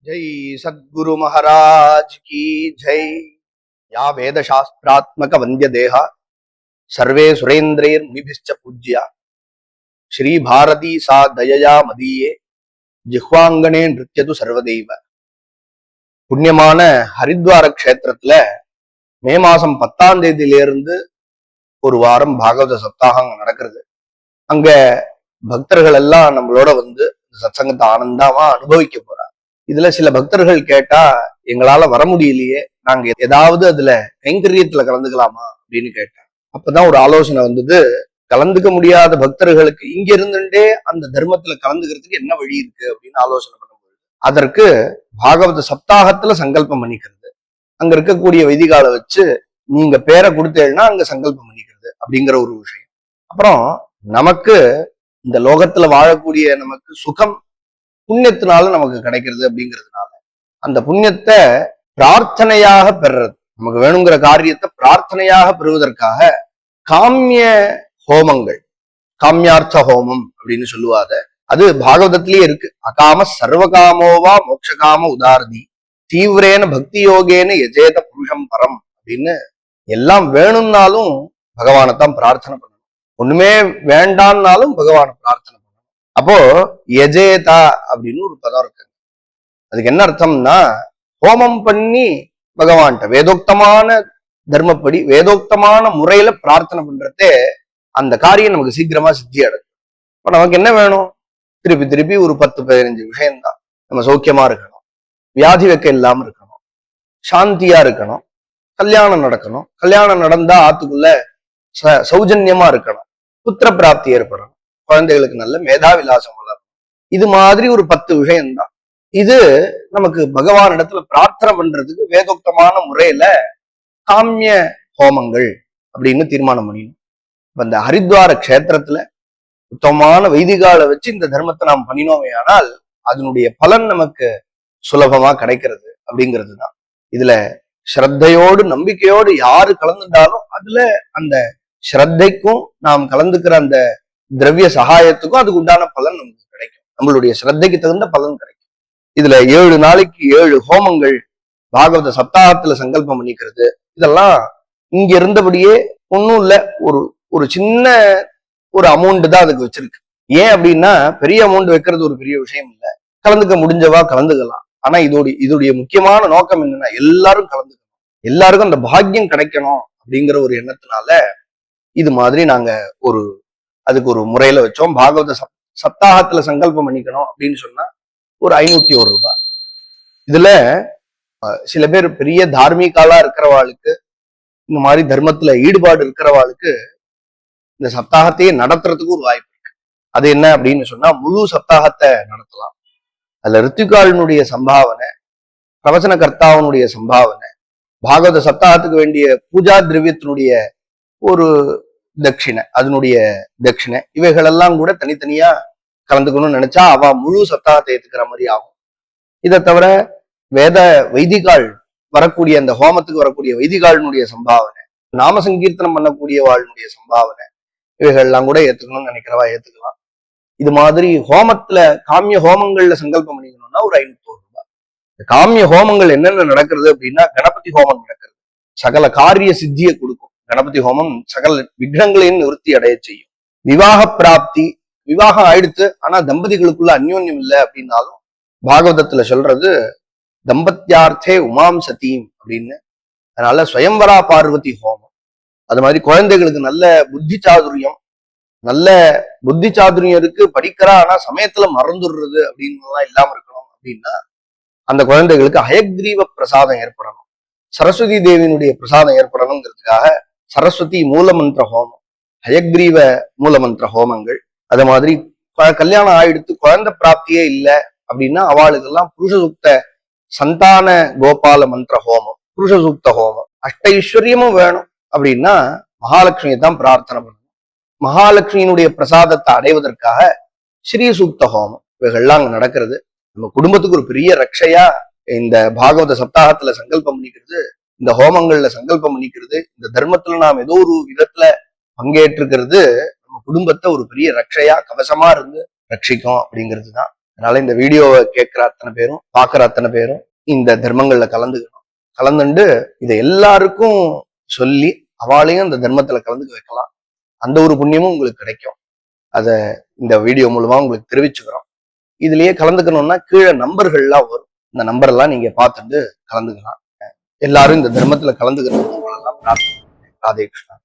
जय सद्गुरु महाराज की जय। या वेद शास्त्रात्मक वंद्य देहा सर्वे सुरेन्द्रेर मुनिभिश्च पूज्या श्री भारती सा दयया मदीये जिह्वांगणे नृत्यतु सर्वदेव। புண்ணியமான ஹரித்வார க்ஷேத்திரத்துல மே மாசம் 10ஆம் தேதியிலிருந்து ஒரு வாரம் பாகவத சப்தாகம் நடக்கிறது. அங்க பக்தர்கள் எல்லாம் நம்மளோட வந்து சத்சங்கத்தை ஆனந்தமா அனுபவிக்க போறாங்க. இதுல சில பக்தர்கள் கேட்டா, எங்களால வர முடியலையே, நாங்க ஏதாவது அதுல கைங்கரியத்துல கலந்துக்கலாமா அப்படின்னு கேட்டாங்க. அப்பதான் ஒரு ஆலோசனை வந்தது, கலந்துக்க முடியாத பக்தர்களுக்கு இங்க இருந்துட்டே அந்த தர்மத்துல கலந்துக்கிறதுக்கு என்ன வழி இருக்கு அப்படின்னு ஆலோசனை பண்ணும்போது, அதற்கு பாகவத சப்தாகத்துல சங்கல்பம் பண்ணிக்கிறது, அங்க இருக்கக்கூடிய வைதிகாலை வச்சு நீங்க பேரை கொடுத்தேன்னா அங்க சங்கல்பம் பண்ணிக்கிறது அப்படிங்கிற ஒரு விஷயம். அப்புறம் நமக்கு இந்த லோகத்துல வாழக்கூடிய நமக்கு சுகம் புண்ணியத்தினால நமக்கு கிடைக்கிறது அப்படிங்கிறதுனால அந்த புண்ணியத்தை பிரார்த்தனையாக பெறுறது, நமக்கு வேணுங்கிற காரியத்தை பிரார்த்தனையாக பெறுவதற்காக காமிய ஹோமங்கள், காமியார்த்த ஹோமம் அப்படின்னு சொல்லுவாத, அது பாகவதத்திலேயே இருக்கு. அகாம சர்வகாமோவா மோட்சகாம உதாரதி தீவிரேன பக்தி யோகேன எஜேத புருஷம் பரம் அப்படின்னு எல்லாம் வேணும்னாலும் பகவானைத்தான் பிரார்த்தனை பண்ணணும், ஒண்ணுமே வேண்டான்னாலும் பகவானை பிரார்த்தனை பண்ணணும். அப்போ எஜேதா அப்படின்னு ஒரு பதம் இருக்கு. அதுக்கு என்ன அர்த்தம்னா, ஹோமம் பண்ணி பகவான்கிட்ட வேதோக்தமான தர்மப்படி வேதோக்தமான முறையில பிரார்த்தனை பண்றதே அந்த காரியம் நமக்கு சீக்கிரமா சித்தி அடையும். இப்ப நமக்கு என்ன வேணும்? திருப்பி திருப்பி ஒரு 10-15 விஷயம்தான். நம்ம சௌக்கியமா இருக்கணும், வியாதி வெக்க இல்லாம இருக்கணும், சாந்தியா இருக்கணும், கல்யாணம் நடக்கணும், கல்யாணம் நடந்தா ஆத்துக்குள்ள சௌஜன்யமா இருக்கணும், புத்திர பிராப்தி ஏற்படணும், குழந்தைகளுக்கு நல்ல மேதாவிலாசம் வளரும். இது மாதிரி ஒரு 10 விஷயம்தான். இது நமக்கு பகவான் இடத்துல பிரார்த்தனை பண்றதுக்கு வேதோக்தமான முறையில காமிய ஹோமங்கள் அப்படின்னு தீர்மானம் பண்ணிடணும். இப்ப இந்த ஹரித்வார க்ஷேத்திரத்துல உத்தமமான வைதிகாலை வச்சு இந்த தர்மத்தை நாம் பண்ணினோமே ஆனால் அதனுடைய பலன் நமக்கு சுலபமா கிடைக்கிறது அப்படிங்கிறது தான். இதுல ஸ்ரத்தையோடு நம்பிக்கையோடு யாரு கலந்துட்டாலும் அதுல அந்த ஸ்ரத்தைக்கும் நாம் கலந்துக்கிற அந்த திரவிய சகாயத்துக்கும் அதுக்கு உண்டான பலன் நமக்கு கிடைக்கும், நம்மளுடைய ஸ்ரத்தைக்கு தகுந்த பலன் கிடைக்கும். இதுல 7 நாளைக்கு 7 ஹோமங்கள், பாகவத சப்தாகத்துல சங்கல்பம் பண்ணிக்கிறது, இதெல்லாம் இங்க இருந்தபடியே ஒன்னும் இல்ல, ஒரு சின்ன ஒரு அமௌண்ட் தான் அதுக்கு வச்சிருக்கு. ஏன் அப்படின்னா, பெரிய அமௌண்ட் வைக்கிறது ஒரு பெரிய விஷயம் இல்லை, கலந்துக்க முடிஞ்சவா கலந்துக்கலாம். ஆனா இதோடைய முக்கியமான நோக்கம் என்னன்னா, எல்லாரும் கலந்துக்கணும், எல்லாருக்கும் அந்த பாக்கியம் கிடைக்கணும் அப்படிங்கிற ஒரு எண்ணத்தினால இது மாதிரி நாங்க அதுக்கு ஒரு முறையில வச்சோம். பாகவத சப்தாகத்துல சங்கல்பம் பண்ணிக்கணும் அப்படின்னு சொன்னா ஒரு 501 ரூபாய். இதுல சில பேர் பெரிய தார்மீகாலா இருக்கிறவாளுக்கு, இந்த மாதிரி தர்மத்துல ஈடுபாடு இருக்கிறவாளுக்கு இந்த சப்தாகத்தையே நடத்துறதுக்கு ஒரு வாய்ப்பு இருக்கு. அது என்ன அப்படின்னு சொன்னா, முழு சப்தாகத்தை நடத்தலாம். அதுல ரித்திகாலினுடைய சம்பாவனை, பிரவச்சன கர்த்தாவனுடைய சம்பாவனை, பாகவத சப்தாகத்துக்கு வேண்டிய பூஜா திரவியத்தினுடைய ஒரு தட்சிணை, அதனுடைய தட்சிணை, இவைகளெல்லாம் கூட தனித்தனியா கலந்துக்கணும்னு நினைச்சா அவ முழு சப்தாகத்தை ஏத்துக்கிற மாதிரி ஆகும். இதை தவிர வேத வைதிகால் வரக்கூடிய அந்த ஹோமத்துக்கு வரக்கூடிய வைதிகாலினுடைய சம்பாவனை, நாம சங்கீர்த்தனம் பண்ணக்கூடிய வாழ்னுடைய சம்பாவனை, இவைகள்லாம் கூட ஏத்துக்கணும்னு நினைக்கிறவா ஏத்துக்கலாம். இது மாதிரி ஹோமத்துல காமிய ஹோமங்கள்ல சங்கல்பம் பண்ணிக்கணும்னா ஒரு 501 ரூபாய். காமிய ஹோமங்கள் என்னென்ன நடக்கிறது அப்படின்னா, கணபதி ஹோமம் நடக்கிறது, சகல காரிய சித்தியை கொடுக்கும். கணபதி ஹோமம் சகல விக்னங்களையும் நிவர்த்தி அடைய செய்யும். விவாக பிராப்தி, விவாகம் ஆயிடுத்து ஆனா தம்பதிகளுக்குள்ள அந்யோன்யம் இல்லை அப்படின்னாலும் பாகவதத்துல சொல்றது தம்பத்தியார்த்தே உமாம் சதீம் அப்படின்னு. அதனால ஸ்வயம்வரா பார்வதி ஹோமம், அது மாதிரி குழந்தைகளுக்கு நல்ல புத்தி சாதுரியம், நல்ல புத்தி சாதுரியம் இருக்கு, படிக்கிறா ஆனா சமயத்துல மறந்துடுறது அப்படின்னு இல்லாம இருக்கணும் அப்படின்னா அந்த குழந்தைகளுக்கு ஹயக்ரீவ பிரசாதம் ஏற்படணும், சரஸ்வதி தேவியினுடைய பிரசாதம் ஏற்படணுங்கிறதுக்காக சரஸ்வதி மூலமந்திர ஹோமம், ஹயக்ரீவ மூலமந்திர ஹோமங்கள். அது மாதிரி கல்யாணம் ஆயிடுத்து குழந்தை பிராப்தியே இல்லை அப்படின்னா அவளுக்கெல்லாம் புருஷ சூக்த சந்தான கோபால மந்திர ஹோமம், புருஷ சூக்த ஹோமம். அஷ்ட ஐஸ்வர்யமும் வேணும் அப்படின்னா மகாலட்சுமியை தான் பிரார்த்தனை பண்ணணும். மகாலட்சுமியினுடைய பிரசாதத்தை அடைவதற்காக ஸ்ரீ சூக்த ஹோமம், இவைகள்லாம் அங்க நடக்கிறது. நம்ம குடும்பத்துக்கு ஒரு பெரிய ரட்சையா இந்த பாகவத சப்தாகத்துல சங்கல்பம் பண்ணிக்கிறது, இந்த ஹோமங்கள்ல சங்கல்பம் பண்ணிக்கிறது, இந்த தர்மத்துல நாம் ஏதோ ஒரு விதத்துல பங்கேற்றுக்கிறது நம்ம குடும்பத்தை ஒரு பெரிய ரட்சையா கவசமா இருந்து ரட்சிக்கும் அப்படிங்கிறது தான். அதனால இந்த வீடியோவை கேட்கிற அத்தனை பேரும், பார்க்குற அத்தனை பேரும் இந்த தர்மங்கள்ல கலந்துக்கணும். கலந்துண்டு இதை எல்லாருக்கும் சொல்லி அவளையும் இந்த தர்மத்துல கலந்துக்க வைக்கலாம். அந்த ஒரு புண்ணியமும் உங்களுக்கு கிடைக்கும். அத இந்த வீடியோ மூலமா உங்களுக்கு தெரிவிச்சுக்கிறோம். இதுலயே கலந்துக்கணும்னா கீழே நம்பர்கள்லாம் வரும். இந்த நம்பர் எல்லாம் நீங்க பார்த்துட்டு கலந்துக்கலாம். எல்லாரும் இந்த தர்மத்துல கலந்துக்கணும். ராதே கிருஷ்ணா.